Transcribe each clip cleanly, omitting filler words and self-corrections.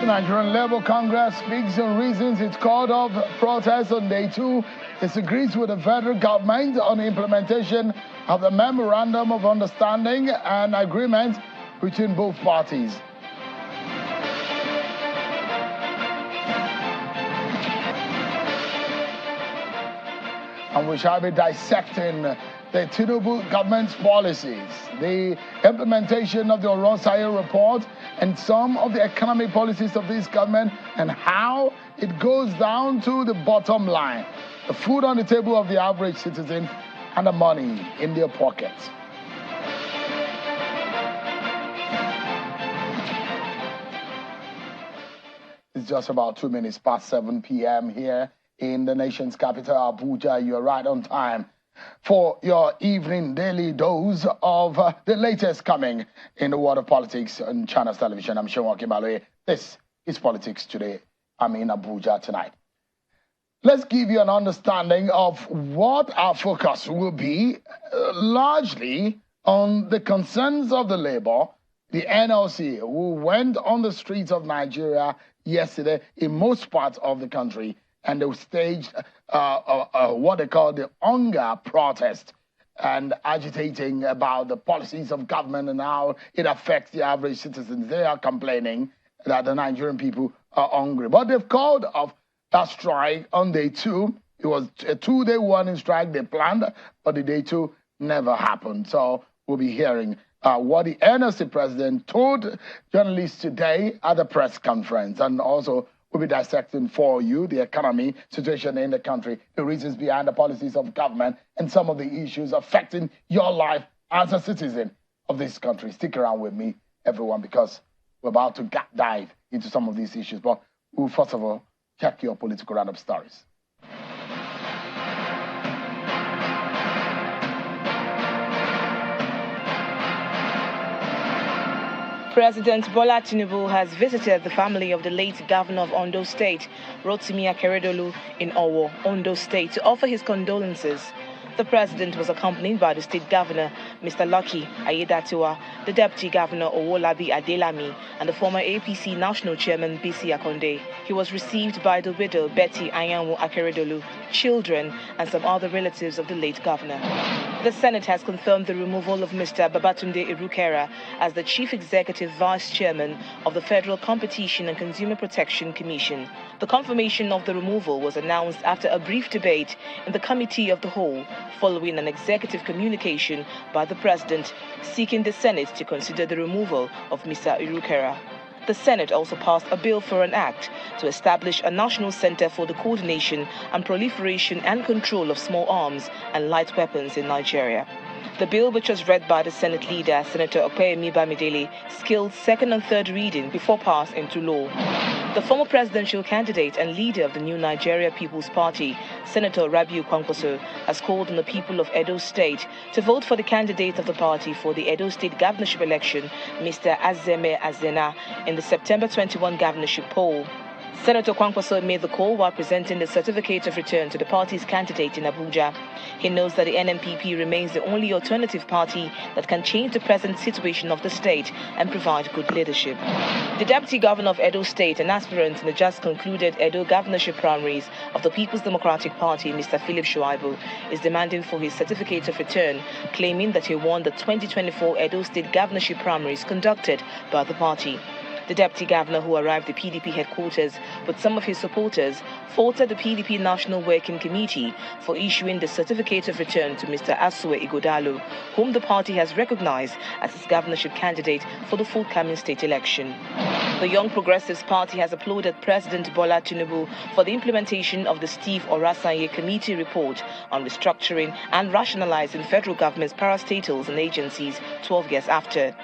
The Nigerian Labour Congress speaks on reasons it called off protests on day 2, disagrees with the federal government on the implementation of the Memorandum of Understanding and Agreement between both parties. And we shall be dissecting the Tinubu government's policies, the implementation of the Oronsaye report, and some of the economic policies of this government, and how it goes down to the bottom line, the food on the table of the average citizen and the money in their pockets. It's just about 2 minutes past 7 p.m. here in the nation's capital, Abuja. You're right on time for your evening daily dose of the latest coming in the world of politics on Channels Television. I'm Sean Wakibaloye. This is Politics Today. I'm in Abuja tonight. Let's give you an understanding of what our focus will be, largely on the concerns of the labor, the NLC, who went on the streets of Nigeria yesterday in most parts of the country, and they staged what they call the hunger protest, and agitating about the policies of government and how it affects the average citizens. They are complaining that the Nigerian people are hungry. But they've called off a strike on day 2. It was a 2-day warning strike they planned, but the day 2 never happened. So we'll be hearing what the NLC president told journalists today at the press conference, and also we'll be dissecting for you the economy situation in the country, the reasons behind the policies of government, and some of the issues affecting your life as a citizen of this country. Stick around with me, everyone, because we're about to dive into some of these issues. But we'll first of all check your political roundup stories. President Bola Tinubu has visited the family of the late governor of Ondo State, Rotimi Akeredolu, in Owo, Ondo State, to offer his condolences. The president was accompanied by the state governor, Mr. Lucky Ayedatiwa, the deputy governor, Owolabi Adelami, and the former APC national chairman, Bisi Akonde. He was received by the widow, Betty Anyanwu Akeredolu, children, and some other relatives of the late governor. The Senate has confirmed the removal of Mr. Babatunde Irukera as the Chief Executive Vice Chairman of the Federal Competition and Consumer Protection Commission. The confirmation of the removal was announced after a brief debate in the Committee of the Whole, following an executive communication by the President seeking the Senate to consider the removal of Mr. Irukera. The Senate also passed a bill for an act to establish a national center for the coordination and proliferation and control of small arms and light weapons in Nigeria. The bill, which was read by the Senate leader, Senator Opeyemi Bamidele, skilled second and third reading before passing into law. The former presidential candidate and leader of the New Nigeria People's Party, Senator Rabiu Kwankwaso, has called on the people of Edo State to vote for the candidate of the party for the Edo State governorship election, Mr. Azeme Azena, in the September 21 governorship poll. Senator Kwankwaso made the call while presenting the certificate of return to the party's candidate in Abuja. He knows that the NNPP remains the only alternative party that can change the present situation of the state and provide good leadership. The deputy governor of Edo State, an aspirant in the just concluded Edo governorship primaries of the People's Democratic Party, Mr. Philip Shuaibu, is demanding for his certificate of return, claiming that he won the 2024 Edo State governorship primaries conducted by the party. The deputy governor, who arrived at PDP headquarters with some of his supporters, faulted the PDP National Working Committee for issuing the certificate of return to Mr. Asue Ighodalo, whom the party has recognized as its governorship candidate for the forthcoming state election. The Young Progressives Party has applauded President Bola Tinubu for the implementation of the Steve Oronsaye Committee report on restructuring and rationalizing federal government's parastatals and agencies 12 years after.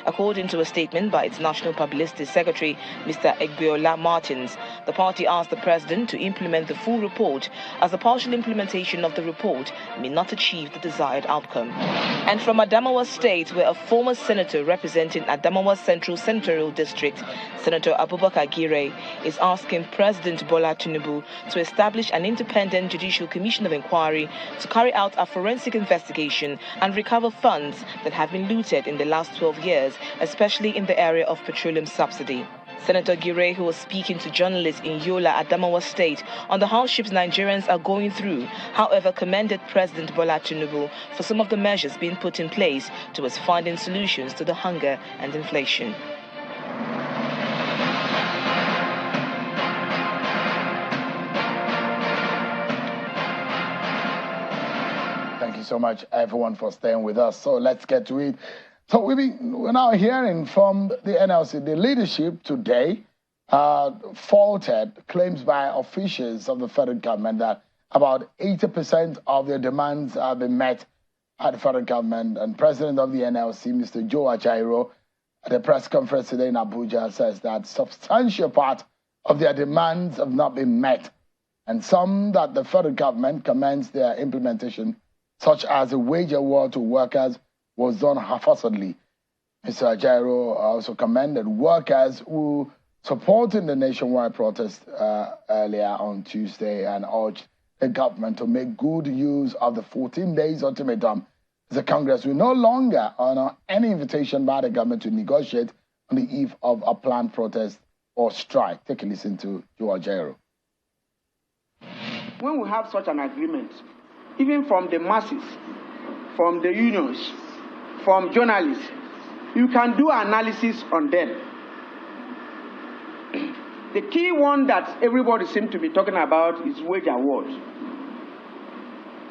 According to a statement by its National Publicity Secretary, Mr. Egbeola Martins, the party asked the president to implement the full report, as the partial implementation of the report may not achieve the desired outcome. And from Adamawa State, where a former senator representing Adamawa Central Senatorial District, Senator Abubakar Gire, is asking President Bola Tinubu to establish an independent judicial commission of inquiry to carry out a forensic investigation and recover funds that have been looted in the last 12 years, especially in the area of petroleum subsidy. Senator Gire, who was speaking to journalists in Yola, Adamawa State, on the hardships Nigerians are going through, however, commended President Bola Tinubu for some of the measures being put in place towards finding solutions to the hunger and inflation. Thank you so much, everyone, for staying with us. So let's get to it. So we're now hearing from the NLC. The leadership today faulted claims by officials of the federal government that about 80% of their demands have been met at the federal government. And President of the NLC, Mr. Joe Ajaero, at a press conference today in Abuja, says that substantial part of their demands have not been met, and some that the federal government commenced their implementation, such as a wage award to workers, was done half-heartedly. Mr. Ajaero also commended workers who supported the nationwide protest earlier on Tuesday and urged the government to make good use of the 14 days ultimatum. The Congress will no longer honor any invitation by the government to negotiate on the eve of a planned protest or strike. Take a listen to Joe Ajaero. When we have such an agreement, even from the masses, from the unions, from journalists, you can do analysis on them. The key one that everybody seems to be talking about is wage award.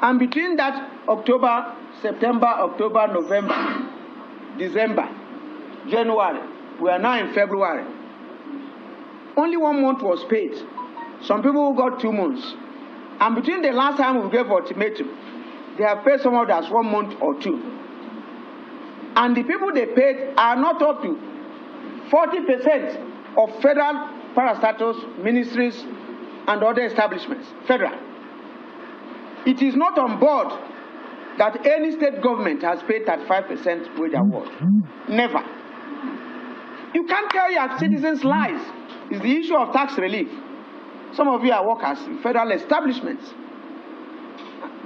And between that October, September, October, November, December, January, we are now in February. Only 1 month was paid. Some people got 2 months. And between the last time we gave ultimatum, they have paid some of us 1 month or 2. And the people they paid are not up to 40% of federal parastatus, ministries, and other establishments, federal. It is not on board that any state government has paid 35% wage award. Never. You can't tell your citizens lies. It's the issue of tax relief. Some of you are workers in federal establishments.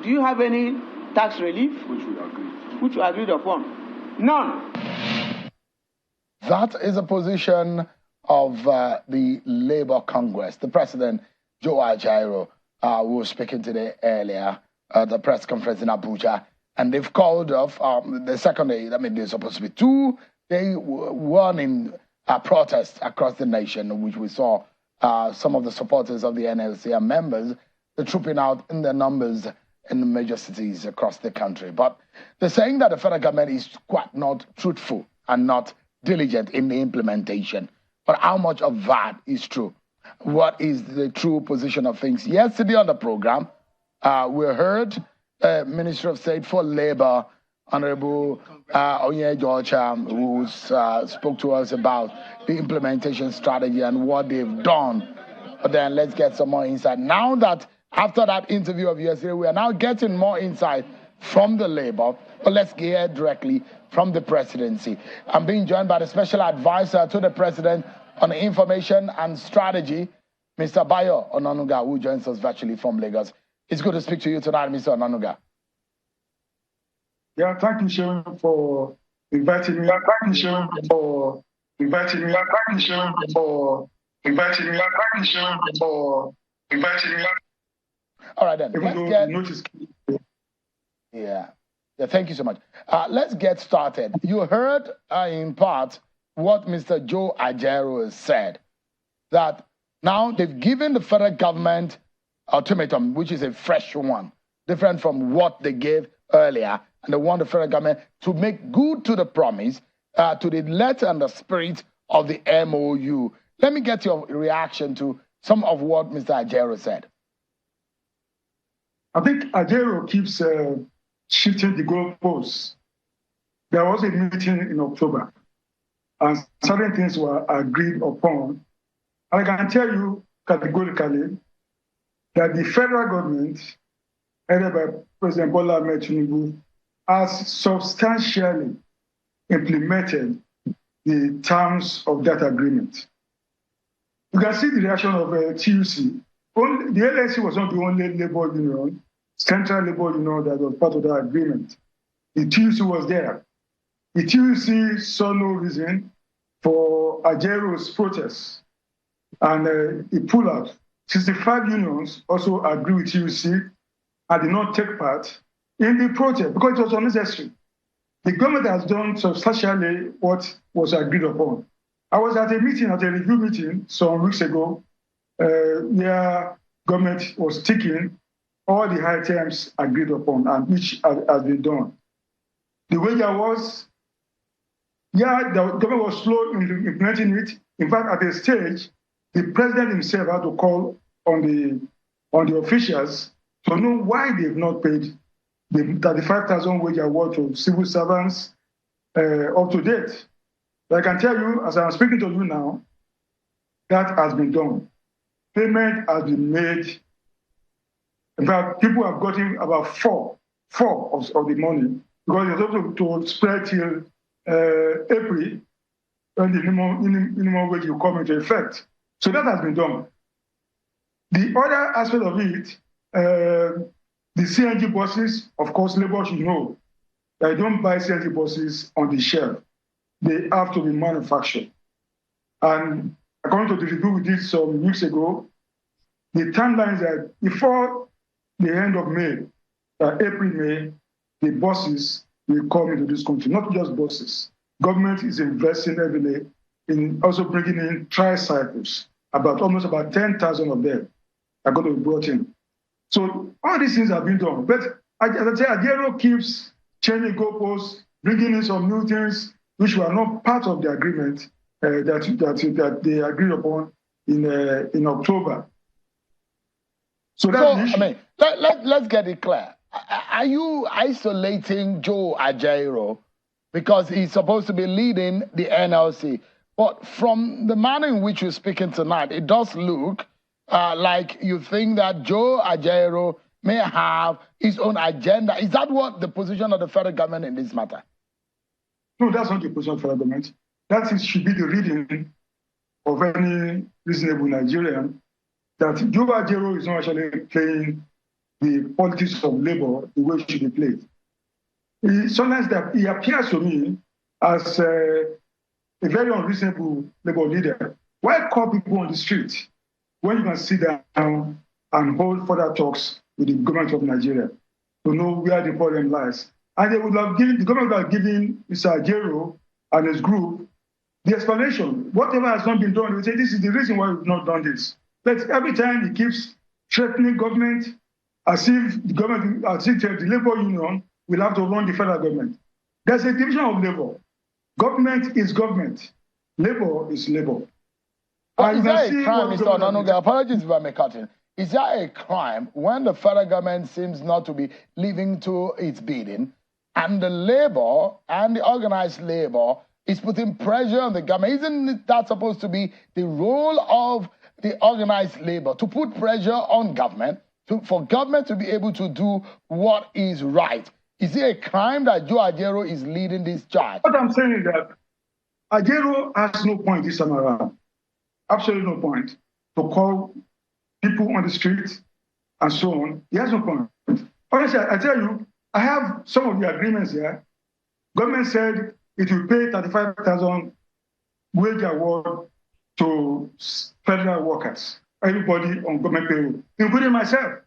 Do you have any tax relief? Which we agreed upon? None. That is a position of the Labour Congress. The President, Joe Ajaero, who was speaking today earlier at the press conference in Abuja, and they've called off the second day. I mean, there's supposed to be 2 day warning protests across the nation, which we saw some of the supporters of the NLC and members trooping out in their numbers in the major cities across the country. But they're saying that the federal government is quite not truthful and not diligent in the implementation. But how much of that is true? What is the true position of things? Yesterday on the program, we heard Minister of State for Labor, Honorable Onye George, who spoke to us about the implementation strategy and what they've done. But then let's get some more insight. Now that after that interview of yesterday, we are now getting more insight from the Labour, but let's hear directly from the presidency. I'm being joined by the special advisor to the president on information and strategy, Mr. Bayo Onanuga, who joins us virtually from Lagos. It's good to speak to you tonight, Mr. Onanuga. Yeah, thank you, Sharon, for inviting me. Thank you, Sharon, for inviting me. Thank you, Sharon, for inviting me. Thank you, Sharon, for inviting me. All right, then. Yeah, thank you so much. Let's get started. You heard in part what Mr. Joe Ajaero has said, that now they've given the federal government ultimatum, which is a fresh one, different from what they gave earlier, and they want the federal government to make good to the promise, to the letter and the spirit of the MOU. Let me get your reaction to some of what Mr. Ajaero said. I think Ajaero keeps shifting the goalposts. There was a meeting in October, and certain things were agreed upon. And I can tell you categorically that the federal government, headed by President Bola Tinubu, has substantially implemented the terms of that agreement. You can see the reaction of TUC. The LSC was not the only labor union, central labor union that was part of that agreement. The TUC was there. The TUC saw no reason for Ajaero's protests. and he pulled out. 65 unions also agree with UC and did not take part in the protest because it was unnecessary. The government has done substantially what was agreed upon. I was at a meeting, at a review meeting some weeks ago, where government was taking all the items agreed upon and which has been done. The way there was, the government was slow in implementing it. In fact, at a stage, the president himself had to call on the officials to know why they've not paid the 35,000 wage award to civil servants up to date. But I can tell you, as I'm speaking to you now, that has been done. Payment has been made. In fact, people have gotten about four of the money because they're supposed to spread till April when the minimum wage will come into effect. So that has been done. The other aspect of it, the CNG buses, of course, Labour should know that you don't buy CNG buses on the shelf. They have to be manufactured. And according to the review we did some weeks ago, the timeline is that before the end of May, April, May, the buses will come into this country, not just buses. Government is investing heavily in also bringing in tricycles. Almost about 10,000 of them are going to be brought in. So all these things have been done. But as I say, Akeredolu keeps changing goalposts, bringing in some new things which were not part of the agreement that they agreed upon in October. So let's get it clear. Are you isolating Joe Ajaero because he's supposed to be leading the NLC? But from the manner in which you're speaking tonight, it does look like you think that Joe Ajaero may have his own agenda. Is that what the position of the federal government in this matter? No, that's not the position of the federal government. That should be the reading of any reasonable Nigerian, that Joe Ajaero is not actually playing the politics of labor the way it should be played. Sometimes that he appears to me as a very unreasonable labor leader. Why call people on the street when you can sit down and hold further talks with the government of Nigeria to know where the problem lies? And the government would have given Mr. Ajaero and his group the explanation. Whatever has not been done, they would say, this is the reason why we've not done this. But every time he keeps threatening government as if the labor union will have to run the federal government. There's a division of labor. Government is government. Labor is labor. Is that a crime, Mr. Onanuga? Apologies if I'm cutting. Is that a crime when the federal government seems not to be living to its bidding and the labor and the organized labor is putting pressure on the government? Isn't that supposed to be the role of the organized labor, to put pressure on government, for government to be able to do what is right? Is it a crime that Joe Ajaero is leading this charge? What I'm saying is that Ajaero has no point this time around. Absolutely no point to call people on the street and so on. He has no point. Honestly, I tell you, I have some of the agreements here. Government said it will pay 35,000 wage award to federal workers, everybody on government payroll, including myself.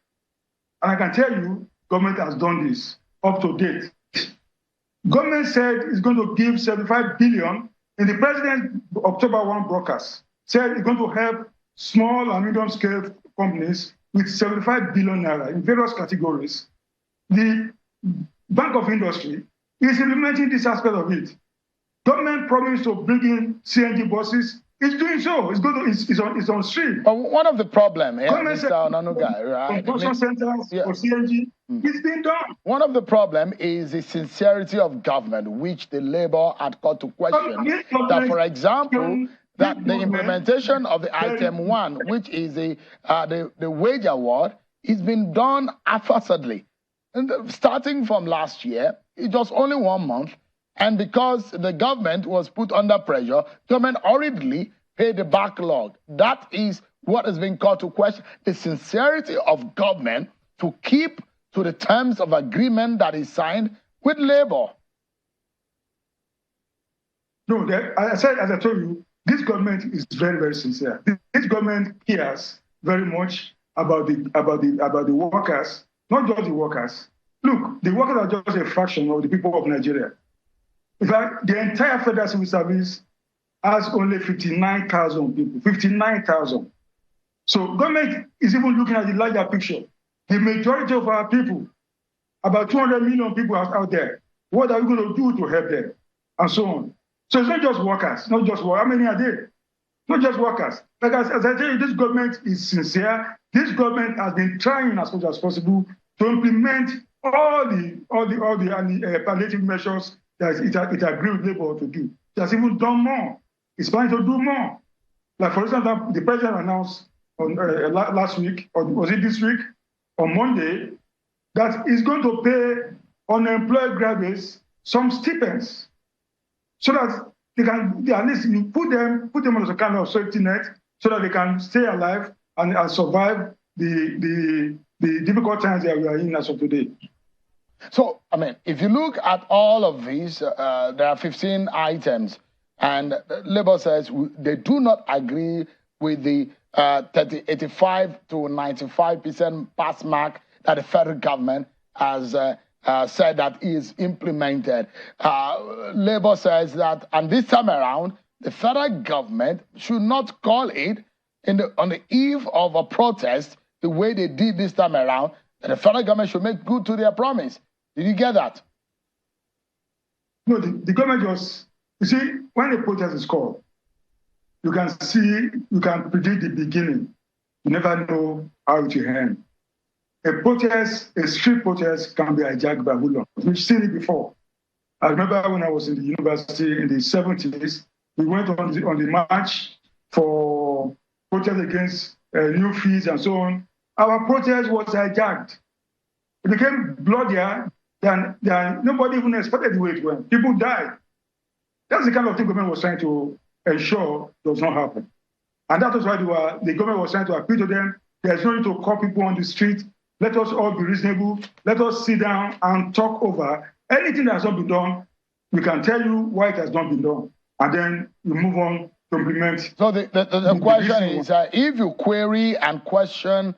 And I can tell you, government has done this up to date. Government said it's going to give 75 billion in the president's October 1 broadcast. Said it's going to help small and medium scale companies with 75 billion naira in various categories. The Bank of Industry is implementing this aspect of it. Government promised to bring in CNG buses. It's doing so. It's on stream. One of the problems, Mr. Onanuga, right? Consumption centers for CNG, it's been done. One of the problems is the sincerity of government, which the labor had got to question. That, for example, that the implementation of the item 1, which is the wage award, is been done haphazardly. And starting from last year, it was only 1 month. And because the government was put under pressure, government hurriedly paid the backlog. That is what has been called to question, the sincerity of government to keep to the terms of agreement that is signed with labor. No, as I told you, this government is very, very sincere. This this government cares very much about the workers, not just the workers. Look, the workers are just a fraction of the people of Nigeria. In fact, the entire Federal Civil Service has only 59,000 people, 59,000. So government is even looking at the larger picture. The majority of our people, about 200 million people out there, what are we going to do to help them? And so on. So it's not just workers, not just workers. How many are there? Not just workers. Like as I tell you, this government is sincere. This government has been trying as much as possible to implement all the palliative measures that it agreed with Labour to do. It has even done more. It's planning to do more. Like for instance, the president announced on last week, or was it this week, on Monday, that he's going to pay unemployed graduates some stipends, so that they can at least you put them on a kind of safety net, so that they can stay alive and survive the difficult times that we are in as of today. So, I mean, if you look at all of these, there are 15 items, and Labour says they do not agree with the 85 to 95% pass mark that the federal government has said that is implemented. Labour says that, and this time around, the federal government should not call it on the eve of a protest the way they did this time around, that the federal government should make good to their promise. Did you get that? No, the government just, you see, when a protest is called, you can predict the beginning. You never know how it will end. A street protest can be hijacked by hoodlums. We've seen it before. I remember when I was in the university in the 70s, we went on the march for protest against new fees and so on. Our protest was hijacked. It became bloodier than nobody even expected the way it went. People died. That's the kind of thing the government was trying to ensure does not happen. And that was why the government was trying to appeal to them. There's no need to call people on the street. Let us all be reasonable. Let us sit down and talk over anything that has not been done. We can tell you why it has not been done. And then we move on to implement. So the question is, if you query and question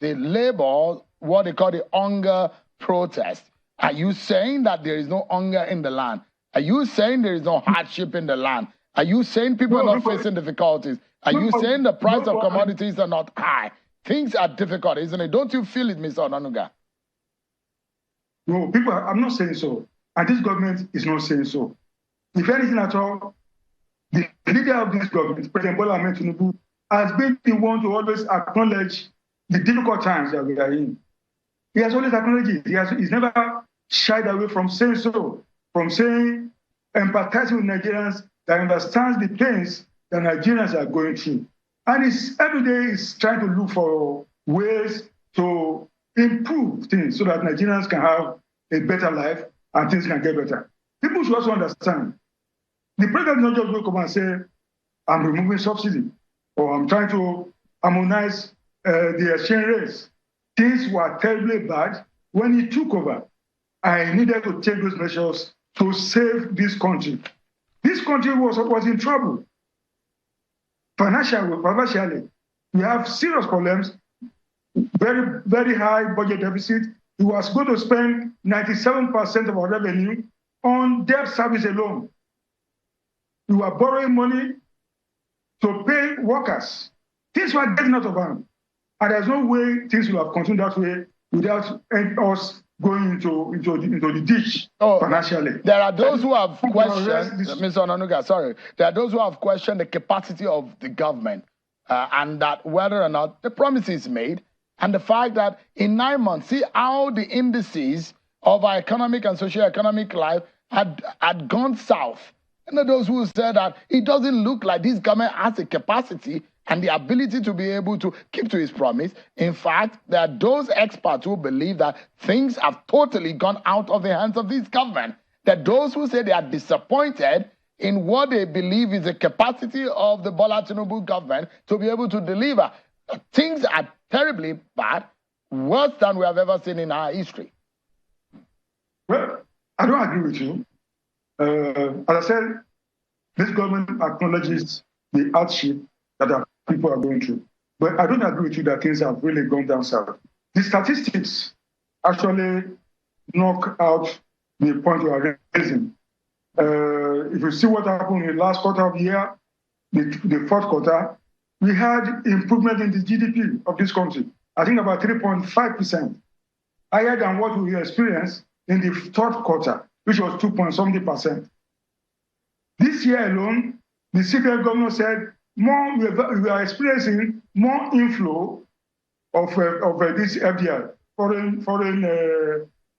the Labour, what they call the hunger protest, are you saying that there is no hunger in the land? Are you saying there is no hardship in the land? Are you saying people are not facing difficulties? Are you saying the price of commodities are not high? Things are difficult, isn't it? Don't you feel it, Mr. Onanuga? No, I'm not saying so. And this government is not saying so. If anything at all, the leader of this government, President Bola Ahmed Tinubu, has been the one to always acknowledge the difficult times that we are in. He has always acknowledged it. He's never shied away from saying so, from saying, empathizing with Nigerians that understands the pains that Nigerians are going through. And every day is trying to look for ways to improve things so that Nigerians can have a better life and things can get better. People should also understand, the president not just will come and say, I'm removing subsidy, or I'm trying to harmonize the exchange rates. Things were terribly bad when he took over. I needed to take those measures to save this country. This country was in trouble. Financially, we have serious problems, very, very high budget deficit. We was going to spend 97% of our revenue on debt service alone. We were borrowing money to pay workers. Things were getting out of hand. And there's no way things will have continued that way without us going into the ditch financially. There are those who have questioned, Mr. Onanuga, sorry. There are those who have questioned the capacity of the government and that whether or not the promise is made and the fact that in 9 months, see how the indices of our economic and socio-economic life had gone south. And those who said that it doesn't look like this government has the capacity and the ability to be able to keep to his promise. In fact, there are those experts who believe that things have totally gone out of the hands of this government. There are those who say they are disappointed in what they believe is the capacity of the Bola Tinubu government to be able to deliver. Things are terribly bad, worse than we have ever seen in our history. Well, I don't agree with you. As I said, this government acknowledges the hardship that people are going through. But I don't agree with you that things have really gone down south. The statistics actually knock out the point you are raising. If you see what happened in the last quarter of the year, the fourth quarter, we had improvement in the GDP of this country. I think about 3.5%, higher than what we experienced in the third quarter, which was 2.something%. This year alone, the CBN governor said we are experiencing more inflow of this FDI, foreign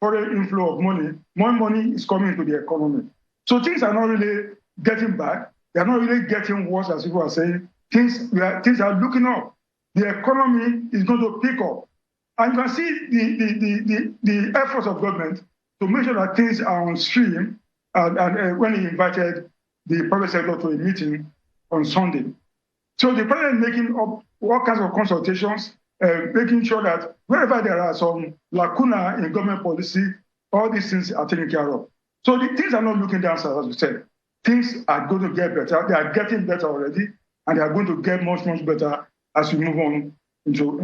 inflow of money. More money is coming into the economy. So things are not really getting bad. They are not really getting worse, as people are saying. Things are looking up. The economy is going to pick up. And you can see the efforts of government to make sure that things are on stream. And when he invited the private sector to a meeting on Sunday. So the president making up all kinds of consultations, making sure that wherever there are some lacuna in government policy, all these things are taken care of. So the things are not looking down, as we said. Things are going to get better. They are getting better already, and they are going to get much, much better as we move on into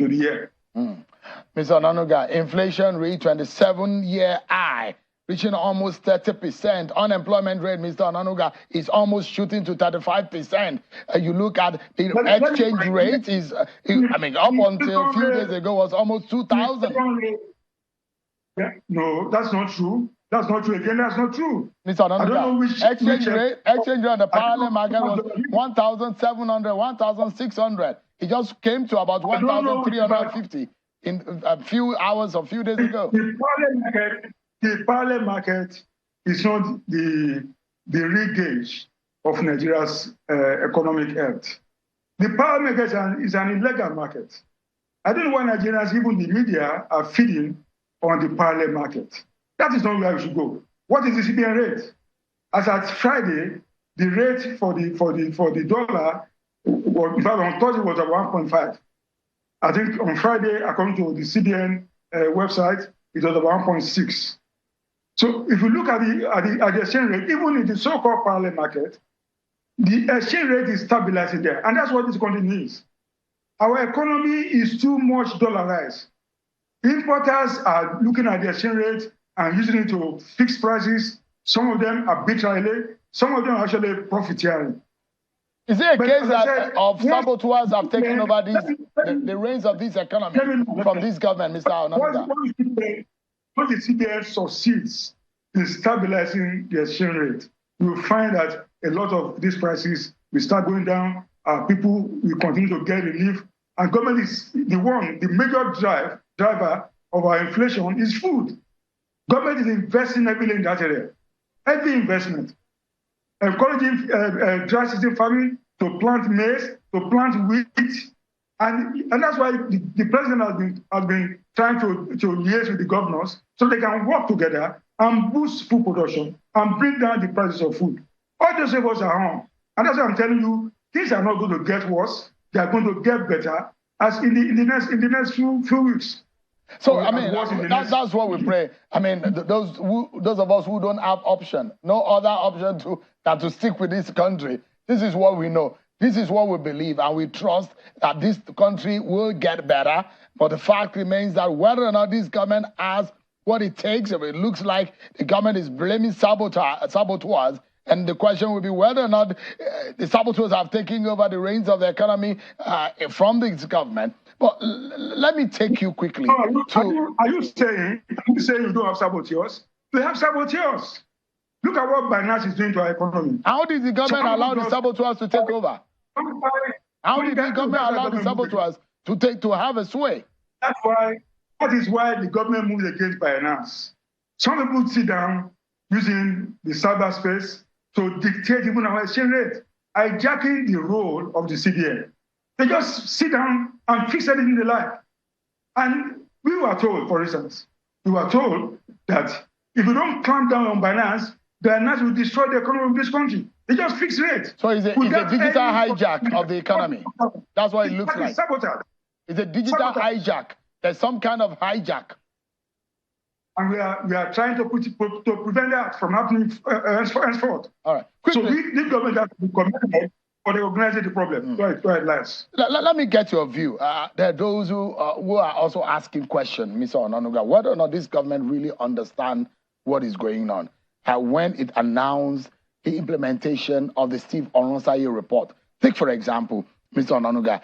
the year. Mr. Onanuga, inflation rate 27-year high, reaching almost 30%. Unemployment rate, Mr. Onanuga, is almost shooting to 35%. You look at the exchange rate is, up until a few days ago was almost 2,000. No, that's not true. That's not true. Again, that's not true. Mr. Onanuga, exchange rate on the parallel market was 1,700, 1,600. It just came to about 1,350 in a few hours, a few days ago. The parallel market is not the real gauge of Nigeria's economic health. The parallel market is an illegal market. I don't know why Nigerians, even the media, are feeding on the parallel market. That is not where we should go. What is the CBN rate? As at Friday, the rate for the dollar, in fact, on Thursday was at 1.5. I think on Friday, according to the CBN website, it was at 1.6. So if you look at the exchange rate, even in the so-called parallel market, the exchange rate is stabilizing there. And that's what this country needs. Our economy is too much dollarized. Importers are looking at the exchange rate and using it to fix prices. Some of them arbitrarily, some of them are actually profiteering. Is it a case of saboteurs have taken over the reins of this economy from this government, Mr. Onanuga? Once the CBN succeeds in stabilizing the exchange rate, you will find that a lot of these prices will start going down. People will continue to get relief. And government is the major driver of our inflation is food. Government is investing heavily in that area. Heavy investment. Encouraging dry season farming, to plant maize, to plant wheat. And that's why the president has been trying to liaise with the governors so they can work together and boost food production and bring down the prices of food. All those efforts are on. And that's why I'm telling you, things are not going to get worse. They are going to get better as in the next few weeks. So, that's what we pray. Those of us who don't have option, no other option than to stick with this country. This is what we know. This is what we believe, and we trust that this country will get better. But the fact remains that whether or not this government has what it takes, if it looks like the government is blaming saboteurs, and the question will be whether or not the saboteurs have taken over the reins of the economy from this government. But let me take you quickly. Are you saying you don't have saboteurs? We have saboteurs. Look at what Binance is doing to our economy. How did the government allow the saboteurs to take over? How did the government allow the saboteurs to have a sway? That is why the government moved against Binance. Some people sit down using the cyberspace to dictate even our exchange rate, hijacking the role of the CBN. They just sit down and fix anything they like. And we were told, for instance, that if you don't clamp down on Binance, Binance will destroy the economy of this country. They just fix rate. So it's a digital hijack of the economy. That's what it looks like. Sabotage. It's a digital hijack. There's some kind of hijack. And we are trying to prevent that from happening henceforth. All right. Quickly. So this government has to be committed for recognizing the problem. Go ahead, Lance. Let me get your view. There are those who are also asking questions, Mr. Onanuga, whether or not this government really understands what is going on. When it announced the implementation of the Steve Oronsaye report. Take, for example, Mr. Onanuga,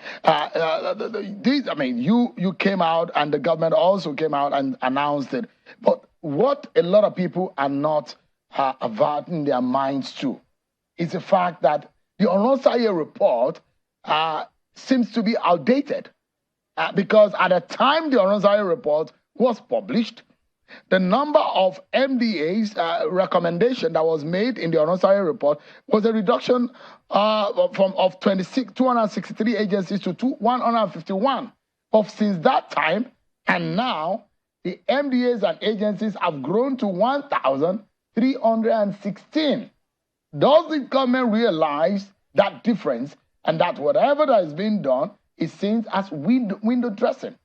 you came out and the government also came out and announced it. But what a lot of people are not averting their minds to is the fact that the Oronsaye report seems to be outdated because at the time the Oronsaye report was published, the number of MDA's recommendation that was made in the Oronsaye report was a reduction of 263 agencies to 151. But since that time and now, the MDAs and agencies have grown to 1,316. Does the government realize that difference and that whatever that is being done is seen as window dressing?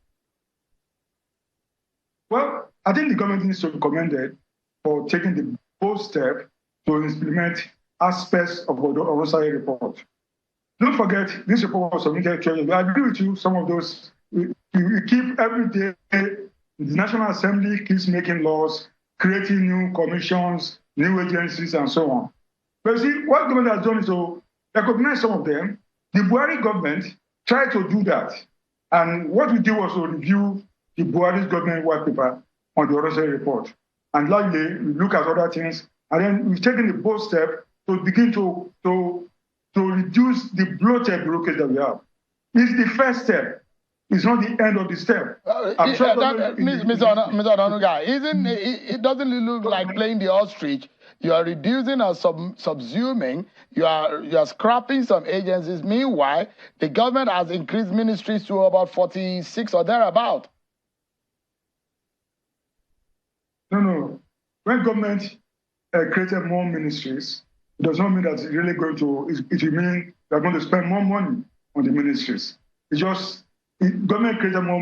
Well, I think the government needs to be commended for taking the bold step to implement aspects of the Oronsaye report. Don't forget, this report was submitted to you. I agree with you, some of those, we keep every day, the National Assembly keeps making laws, creating new commissions, new agencies, and so on. But see, what the government has done is to recognize some of them. The Buhari government tried to do that. And what we did was to review the Buhari's government white paper on the Oronsaye report. And likely, we look at other things, and then we've taken the bold step to begin to reduce the bloated bureaucracy that we have. It's the first step. It's not the end of the step. Mr. Onanuga, it doesn't look like playing the ostrich. You are reducing or subsuming. You are scrapping some agencies. Meanwhile, the government has increased ministries to about 46 or thereabout. No. When government created more ministries, it does not mean that it's really going to, it will mean they're going to spend more money on the ministries. It's just, government created more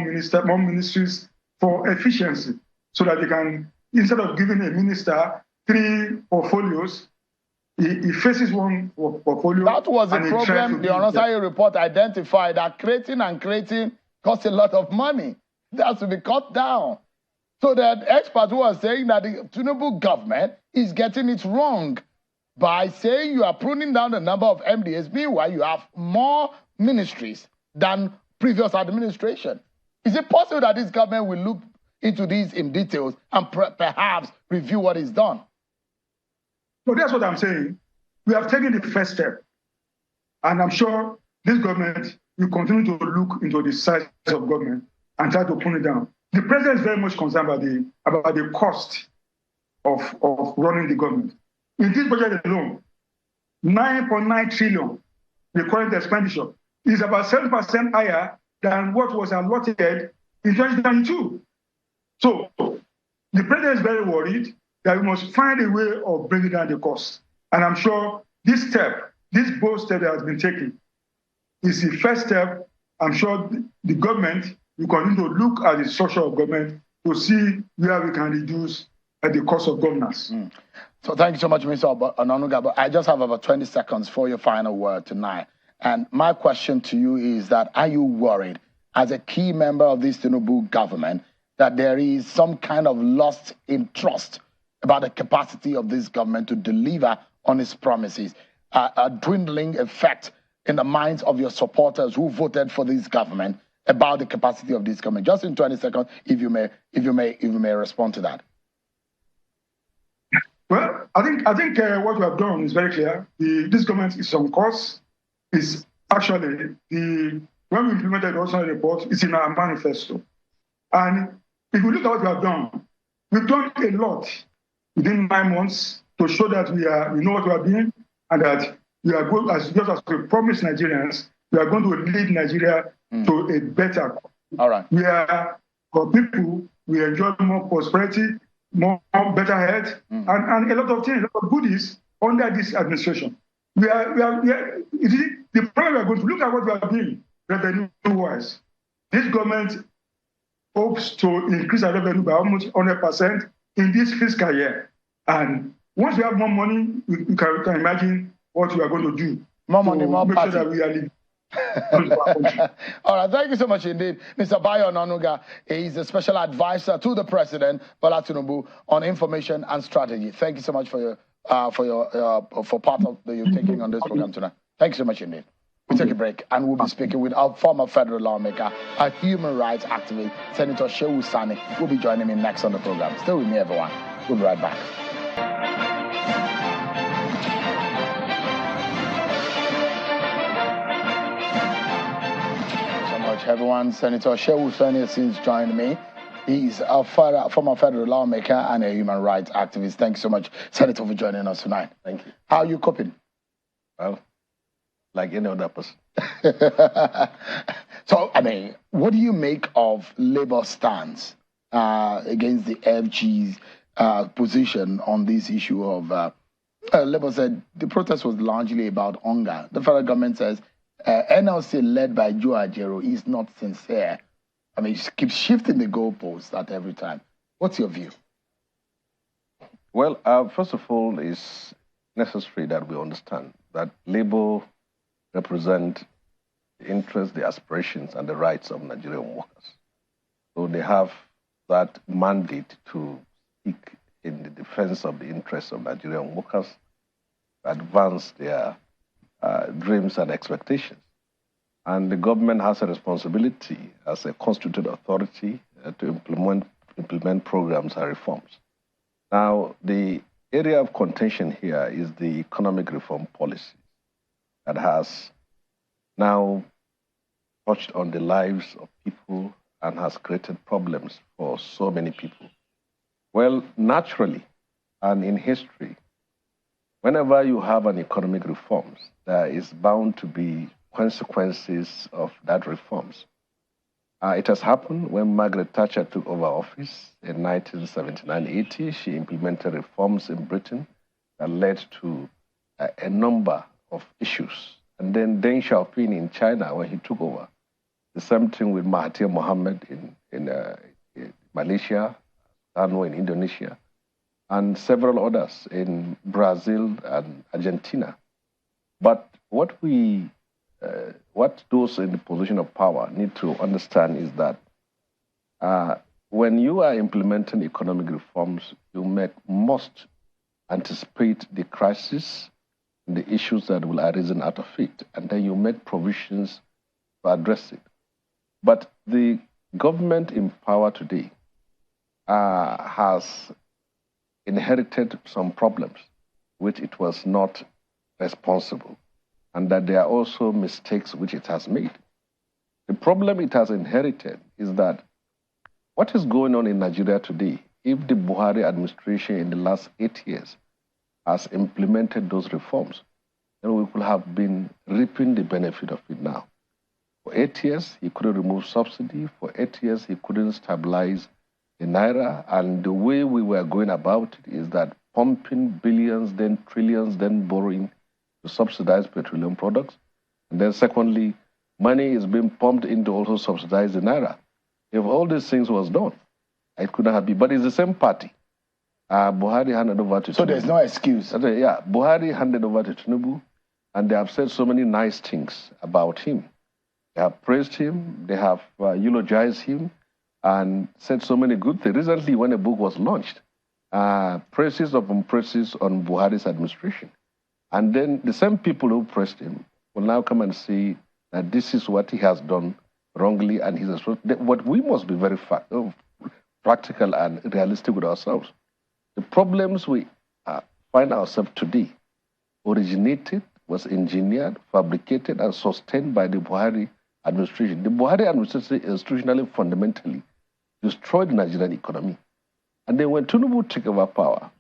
ministries for efficiency so that they can, instead of giving a minister 3 portfolios, he faces one portfolio. That was a problem the Oronsaye report identified, that creating costs a lot of money. That has to be cut down. So that experts who are saying that the Tinubu government is getting it wrong by saying you are pruning down the number of MDAs, meanwhile you have more ministries than previous administration. Is it possible that this government will look into these in details and perhaps review what is done? So that's what I'm saying. We have taken the first step. And I'm sure this government will continue to look into the size of government and try to pull it down. The president is very much concerned about the cost of running the government. In this budget alone, 9.9 trillion, the current expenditure, is about 7% higher than what was allotted in 2022. So the president is very worried that we must find a way of bringing down the cost. And I'm sure this bold step that has been taken is the first step. I'm sure the government will continue to look at the structure of government to see where we can reduce the cost of governance. So thank you so much, Mr. Onanuga. But I just have about 20 seconds for your final word tonight. And my question to you is that, are you worried as a key member of this Tinubu government that there is some kind of loss in trust about the capacity of this government to deliver on its promises, a dwindling effect in the minds of your supporters who voted for this government about the capacity of this government? Just in 20 seconds, if you may respond to that. Well, I think what we have done is very clear. This government is on course. Is actually when we implemented the Oronsaye report, it's in our manifesto. And if we look at what we have done, we've done a lot within 9 months to show that we know what we are doing, and that we are going, as we promised Nigerians, we are going to lead Nigeria to a better. All right. We are, for people, we enjoy more prosperity, more better health, and a lot of things, a lot of goodies under this administration. The problem we are going to look at what we are doing revenue-wise. This government hopes to increase our revenue by almost 100% in this fiscal year. And once we have more money, we can imagine what we are going to do More money, more make party. sure that we are living. All right, thank you so much indeed. Mr. Bayo Onanuga is the special advisor to the President, Bola Tinubu, on information and strategy. Thank you so much for part of the you're taking on this program tonight. Thank you so much indeed. We'll take a break and we'll be speaking with our former federal lawmaker, a human rights activist, Senator Shehu Sani, will be joining me next on the program. Stay with me, everyone. We'll be right back. Everyone, Senator Shehu Sani has since joined me. He's a former federal lawmaker and a human rights activist. Thank you so much, Senator, for joining us tonight. Thank you. How are you coping? Well, like any other person. So, I mean, what do you make of Labour's stance against the FG's position on this issue of Labour said the protest was largely about hunger. The federal government says NLC led by Joe Ajero is not sincere. I mean, it keeps shifting the goalposts at every time. What's your view? Well, first of all, it's necessary that we understand that Labour represent the interests, the aspirations, and the rights of Nigerian workers. So they have that mandate to speak in the defense of the interests of Nigerian workers, advance their dreams and expectations. And the government has a responsibility as a constituted authority to implement programs and reforms. Now, the area of contention here is the economic reform policy that has now touched on the lives of people and has created problems for so many people. Well, naturally, and in history, whenever you have an economic reforms, there is bound to be consequences of that reforms. It has happened when Margaret Thatcher took over office in 1979-80. She implemented reforms in Britain that led to a number of issues. And then Deng Xiaoping in China, when he took over, the same thing with Mahathir Mohamad in Malaysia, Anwar in Indonesia, and several others in Brazil and Argentina. But what those in the position of power need to understand is that when you are implementing economic reforms, you must anticipate the crisis and the issues that will arise out of it, and then you make provisions to address it. But the government in power today has inherited some problems which it was not responsible, and that there are also mistakes which it has made. The problem it has inherited is that what is going on in Nigeria today, if the Buhari administration in the last 8 years has implemented those reforms, then we could have been reaping the benefit of it now. For 8 years, he couldn't remove subsidy. For 8 years, he couldn't stabilize the Naira. And the way we were going about it is that pumping billions, then trillions, then borrowing to subsidize petroleum products. And then secondly, money is being pumped in to also subsidize the Naira. If all these things was done, it couldn't have been. But it's the same party. Buhari handed over to Tinubu. So there's no excuse. Yeah, Buhari handed over to Tinubu, and they have said so many nice things about him. They have praised him, they have eulogized him, and said so many good things. Recently, when a book was launched, praises upon praises on Buhari's administration. And then the same people who praised him will now come and say that this is what he has done wrongly, and what we must be very practical and realistic with ourselves. The problems we find ourselves today originated, was engineered, fabricated, and sustained by the Buhari administration. The Buhari administration institutionally, fundamentally destroyed the Nigerian economy. And then when Tinubu took over power,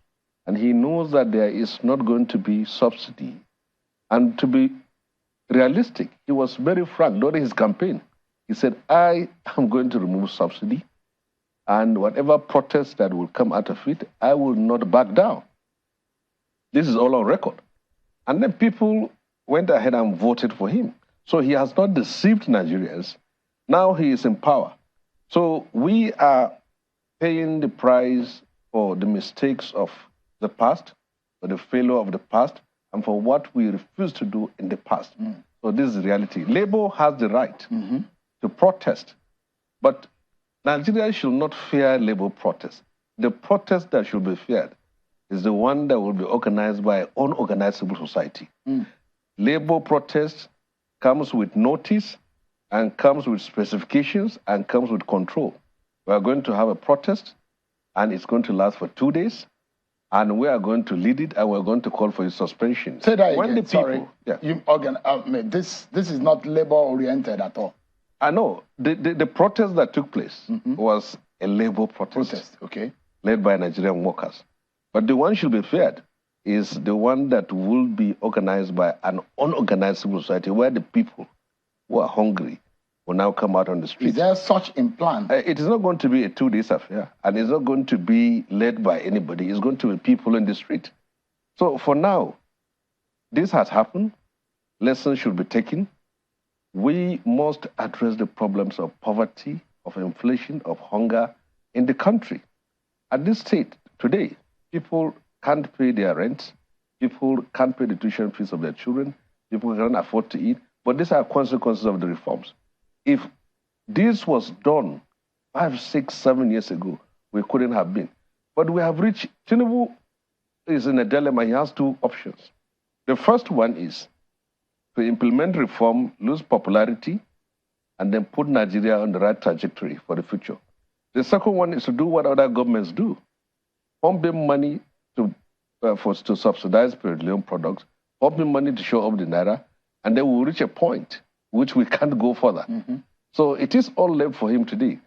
and he knows that there is not going to be subsidy, and to be realistic, he was very frank during his campaign. He said, I am going to remove subsidy, and whatever protest that will come out of it, I will not back down. This is all on record. And then people went ahead and voted for him. So he has not deceived Nigerians. Now he is in power. So we are paying the price for the mistakes of the past, for the failure of the past, and for what we refused to do in the past. So this is reality. Labour has the right to protest, but Nigeria should not fear Labour protest. The protest that should be feared is the one that will be organized by unorganized civil society. Labour protest comes with notice and comes with specifications and comes with control. We are going to have a protest, and it's going to last for 2 days, and we are going to lead it, and we're going to call for its suspension. Say that when again. The people, sorry. Yeah. This is not labor-oriented at all. I know. The protest that took place was a labor protest. Okay. Led by Nigerian workers. But the one should be feared is the one that will be organized by an unorganized civil society, where the people who are hungry will now come out on the street. Is there such in plan? It is not going to be a 2 days affair, and it's not going to be led by anybody. It's going to be people in the street. So for now, this has happened. Lessons should be taken. We must address the problems of poverty, of inflation, of hunger in the country. At this state, today, people can't pay their rent, people can't pay the tuition fees of their children, people can't afford to eat, but these are consequences of the reforms. If this was done 5, 6, 7 years ago, we couldn't have been. But we have reached, Tinubu is in a dilemma. He has 2 options. The first one is to implement reform, lose popularity, and then put Nigeria on the right trajectory for the future. The second one is to do what other governments do, pumping money to subsidize petroleum products, pumping money to show up the naira, and then we'll reach a point which we can't go further. So it is all left for him today.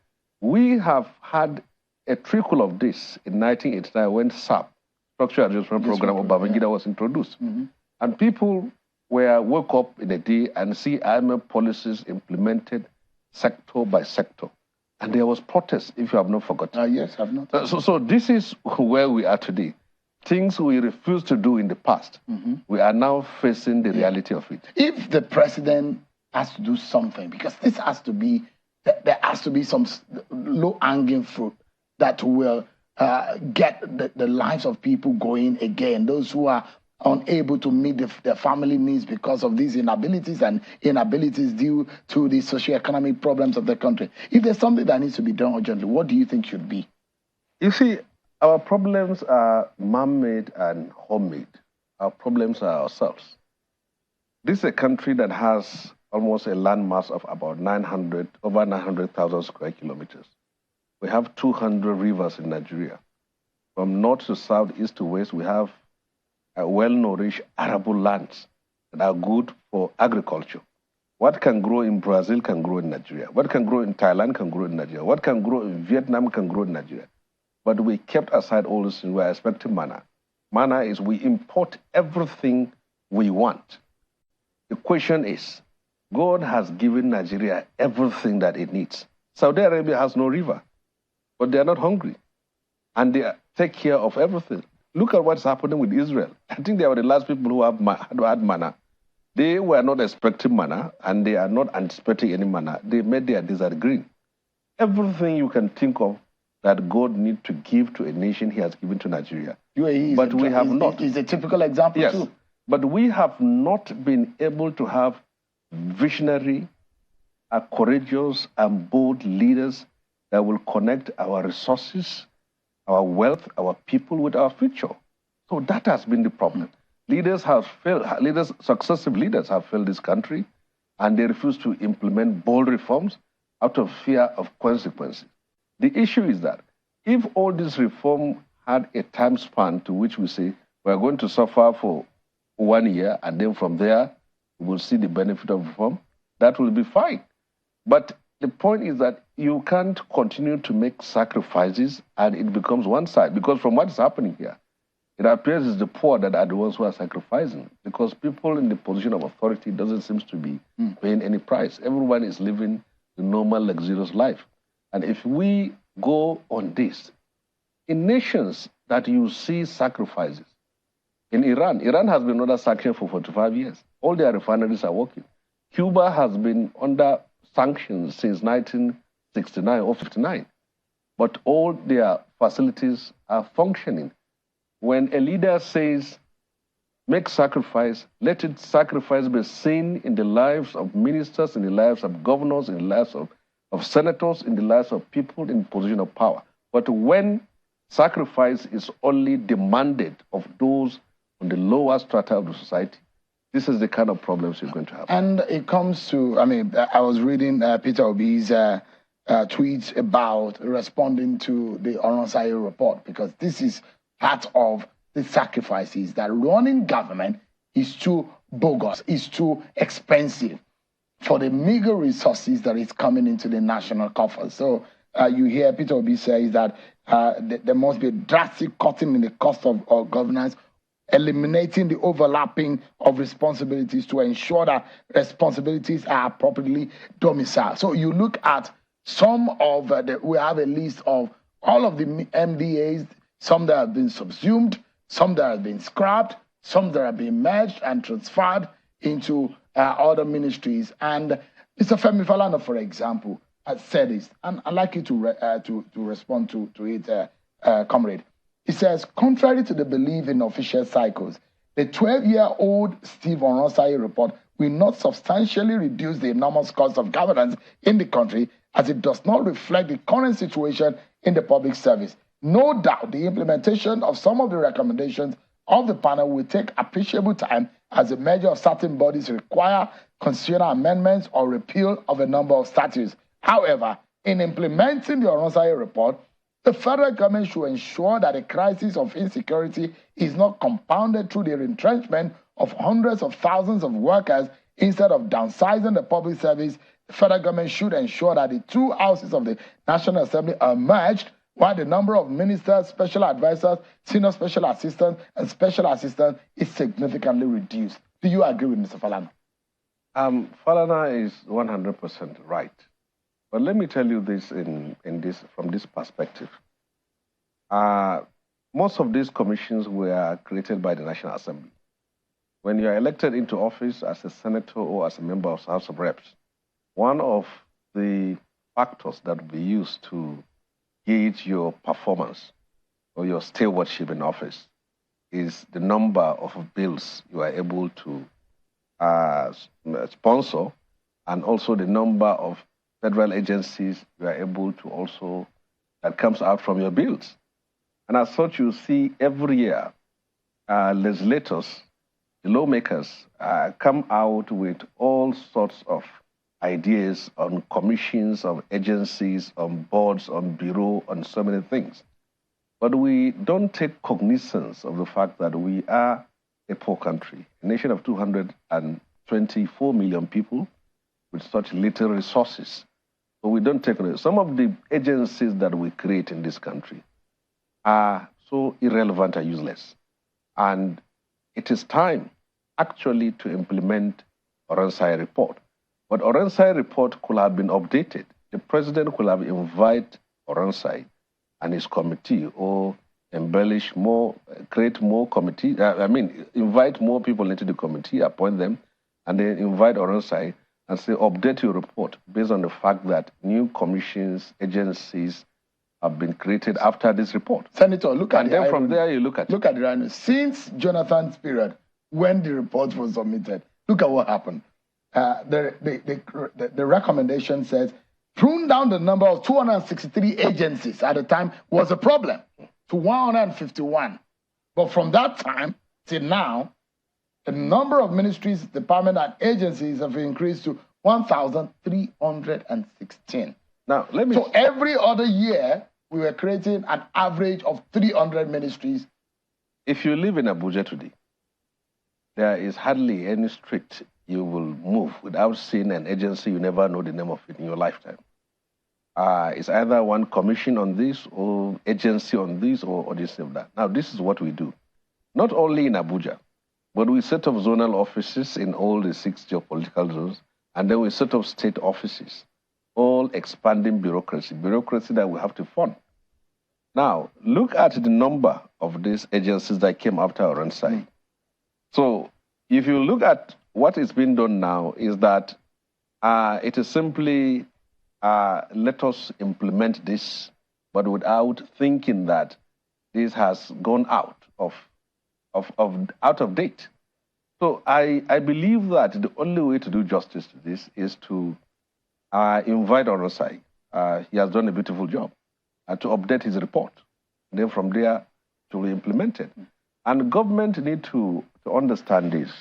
We have had a trickle of this in 1989 when SAP, Structural Adjustment Program of Babangida, was introduced. And people woke up in a day and see IMF policies implemented sector by sector. And there was protest, if you have not forgotten. Yes, I've not. So this is where we are today. Things we refused to do in the past, we are now facing the reality of it. If the president has to do something, because this has to be, there has to be some low-hanging fruit that will get the lives of people going again, those who are unable to meet their family needs because of these inabilities and inabilities due to the socioeconomic problems of the country. If there's something that needs to be done urgently, what do you think should be? You see, our problems are man-made and homemade. Our problems are ourselves. This is a country that has almost a landmass of about over 900,000 square kilometers. We have 200 rivers in Nigeria. From north to south, east to west, we have well-nourished arable lands that are good for agriculture. What can grow in Brazil can grow in Nigeria. What can grow in Thailand can grow in Nigeria. What can grow in Vietnam can grow in Nigeria. But we kept aside all this and we are expecting manna. Manna is we import everything we want. The question is, God has given Nigeria everything that it needs. Saudi Arabia has no river, but they are not hungry. And they take care of everything. Look at what's happening with Israel. I think they were the last people who had manna. They were not expecting manna, and they are not anticipating any manna. They made their desert green. Everything you can think of that God needs to give to a nation, he has given to Nigeria. But we have not. Is a typical example too. But we have not been able to have visionary, courageous, and bold leaders that will connect our resources, our wealth, our people with our future. So that has been the problem. Leaders have failed, successive leaders have failed this country, and they refuse to implement bold reforms out of fear of consequences. The issue is that if all this reform had a time span to which we say we're going to suffer for 1 year, and then from there we will see the benefit of reform, that will be fine. But the point is that you can't continue to make sacrifices and it becomes one side. Because from what is happening here, it appears it's the poor that are the ones who are sacrificing. Because people in the position of authority doesn't seem to be paying any price. Everyone is living the normal, luxurious life. And if we go on this, in nations that you see sacrifices, in Iran has been under sanction for 45 years. All their refineries are working. Cuba has been under sanctions since 1969 or 59, but all their facilities are functioning. When a leader says make sacrifice. Let it sacrifice be seen in the lives of ministers, in the lives of governors, in the lives of senators, in the lives of people in position of power. But when sacrifice is only demanded of those on the lower strata of the society, this is the kind of problems you're going to have. And it comes to, I mean, I was reading Peter Obi's tweets about responding to the Oronsaye report, because this is part of the sacrifices that running government is too bogus, is too expensive for the meager resources that is coming into the national coffers. So you hear Peter Obi say that there must be a drastic cutting in the cost of governance, eliminating the overlapping of responsibilities to ensure that responsibilities are appropriately domiciled. So you look at some of we have a list of all of the MDAs, some that have been subsumed, some that have been scrapped, some that have been merged and transferred into other ministries. And Mr. Femi Falana, for example, has said this, and I'd like you to respond to it, comrade. He says, contrary to the belief in official cycles, the 12-year-old Steve Oronsaye report will not substantially reduce the enormous cost of governance in the country, as it does not reflect the current situation in the public service. No doubt the implementation of some of the recommendations of the panel will take appreciable time, as a measure of certain bodies require constitutional amendments or repeal of a number of statutes. However, in implementing the Oronsaye report, the federal government should ensure that the crisis of insecurity is not compounded through the retrenchment of hundreds of thousands of workers. Instead of downsizing the public service, the federal government should ensure that the two houses of the National Assembly are merged, while the number of ministers, special advisors, senior special assistants, and special assistants is significantly reduced. Do you agree with Mr. Falana? Falana is 100% right. But let me tell you this from this perspective. Most of these commissions were created by the National Assembly. When you are elected into office as a senator or as a member of the House of Reps, one of the factors that will be used to gauge your performance or your stewardship in office is the number of bills you are able to sponsor, and also the number of federal agencies you are able to also, that comes out from your bills. And as such, you see every year, legislators, the lawmakers come out with all sorts of ideas on commissions, on agencies, on boards, on bureau, on so many things. But we don't take cognizance of the fact that we are a poor country, a nation of 224 million people with such little resources. So we don't take it. Some of the agencies that we create in this country are so irrelevant and useless. And it is time actually to implement Oronsaye report. But Oronsaye report could have been updated. The president could have invited Oronsaye and his committee, or embellish more, create more committee, invite more people into the committee, appoint them, and then invite Oronsaye and say, update your report based on the fact that new commissions, agencies have been created after this report. Senator, look at and then from there you look at the irony. Since Jonathan's period, when the report was submitted, look at what happened. The recommendation says prune down the number of 263 agencies at the time was a problem to 151. But from that time till now, the number of ministries, departments, and agencies have increased to 1,316. Now, So every other year, we were creating an average of 300 ministries. If you live in Abuja today, there is hardly any street you will move without seeing an agency you never know the name of it in your lifetime. It's either one commission on this, or agency on this, or this or that. Now, this is what we do. Not only in Abuja, but we set up zonal offices in all the 6 geopolitical zones, and then we set up state offices, all expanding bureaucracy that we have to fund. Now, look at the number of these agencies that came after Oronsaye. So, if you look at what is being done now, is that it is simply let us implement this, but without thinking that this has gone out of date. So I believe that the only way to do justice to this is to invite Oronsaye. He has done a beautiful job to update his report. And then from there, to be implemented. And government need to understand this.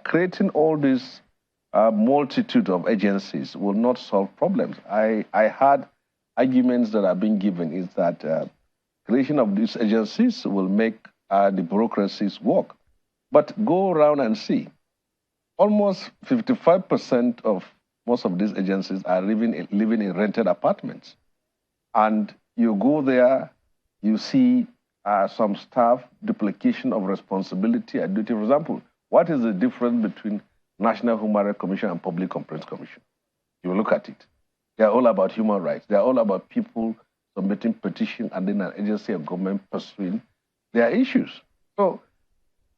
Creating all these multitude of agencies will not solve problems. I had arguments that are being given is that creation of these agencies will make the bureaucracies work. But go around and see. Almost 55% of most of these agencies are living in rented apartments. And you go there, you see some staff, duplication of responsibility and duty. For example, what is the difference between National Human Rights Commission and Public Complaints Commission? You look at it. They're all about human rights. They're all about people submitting petitions and then an agency of government pursuing their issues. So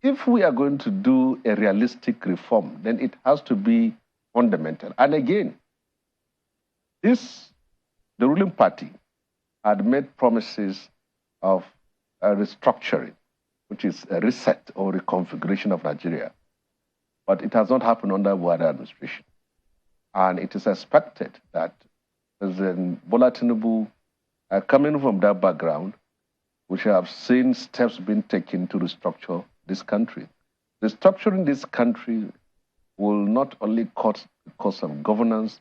if we are going to do a realistic reform, then it has to be fundamental. And again, the ruling party had made promises of a restructuring, which is a reset or reconfiguration of Nigeria. But it has not happened under Buhari administration. And it is expected that President Bola Tinubu, coming from that background, we have seen steps being taken to restructure this country. Restructuring this country will not only cut the cost of governance,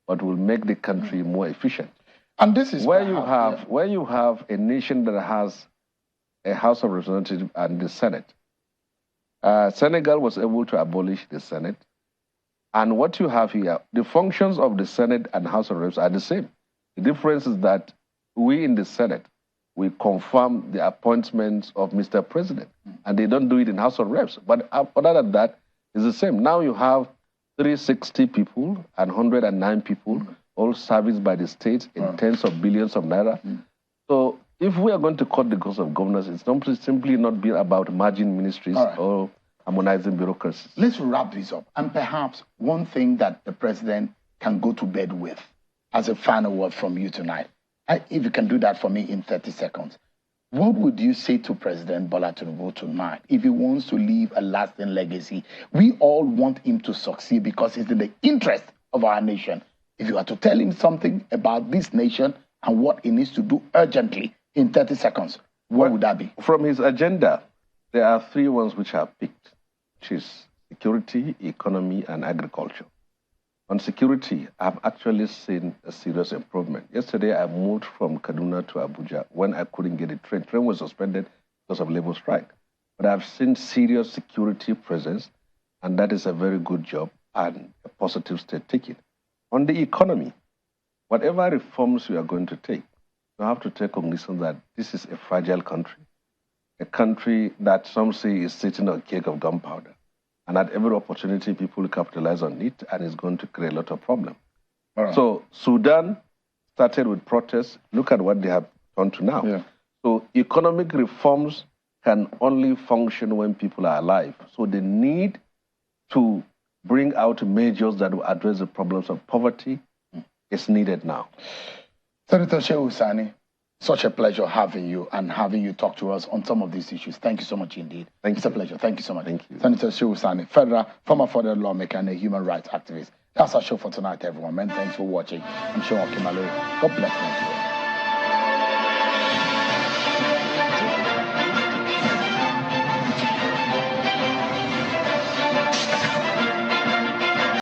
but will make the country more efficient. And this is where you have a nation that has a House of Representatives and the Senate. Senegal was able to abolish the Senate. And what you have here, the functions of the Senate and House of Reps are the same. The difference is that we in the Senate, we confirm the appointments of Mr. President, and they don't do it in House of Reps. But other than that, it's the same. Now you have 360 people and 109 people, all serviced by the state in tens of billions of naira. So if we are going to cut the cost of governance, it's simply not being about merging ministries or harmonizing bureaucracies. Let's wrap this up. And perhaps one thing that the president can go to bed with as a final word from you tonight. If you can do that for me in 30 seconds. What would you say to President Bola Tinubu tonight if he wants to leave a lasting legacy? We all want him to succeed because it's in the interest of our nation. If you are to tell him something about this nation and what he needs to do urgently in 30 seconds, what would that be? From his agenda, there are three ones which are picked, which is security, economy, and agriculture. On security, I've actually seen a serious improvement. Yesterday, I moved from Kaduna to Abuja when I couldn't get a train. Train was suspended because of labor strike. But I've seen serious security presence, and that is a very good job and a positive step taken. On the economy, whatever reforms we are going to take, you have to take cognizance that this is a fragile country, a country that some say is sitting on a cake of gunpowder. And at every opportunity, people capitalize on it, and it's going to create a lot of problems. So Sudan started with protests. Look at what they have done to now. So economic reforms can only function when people are alive. So the need to bring out measures that will address the problems of poverty is needed now. Senator Shehu Sani, such a pleasure having you and having you talk to us on some of these issues. Thank you so much indeed. It's a pleasure. Thank you so much. Thank you. Senator Shehu Sani, former federal lawmaker and a human rights activist. That's our show for tonight, everyone. Many thanks for watching. I'm Sean Okimalo. God bless Nigeria.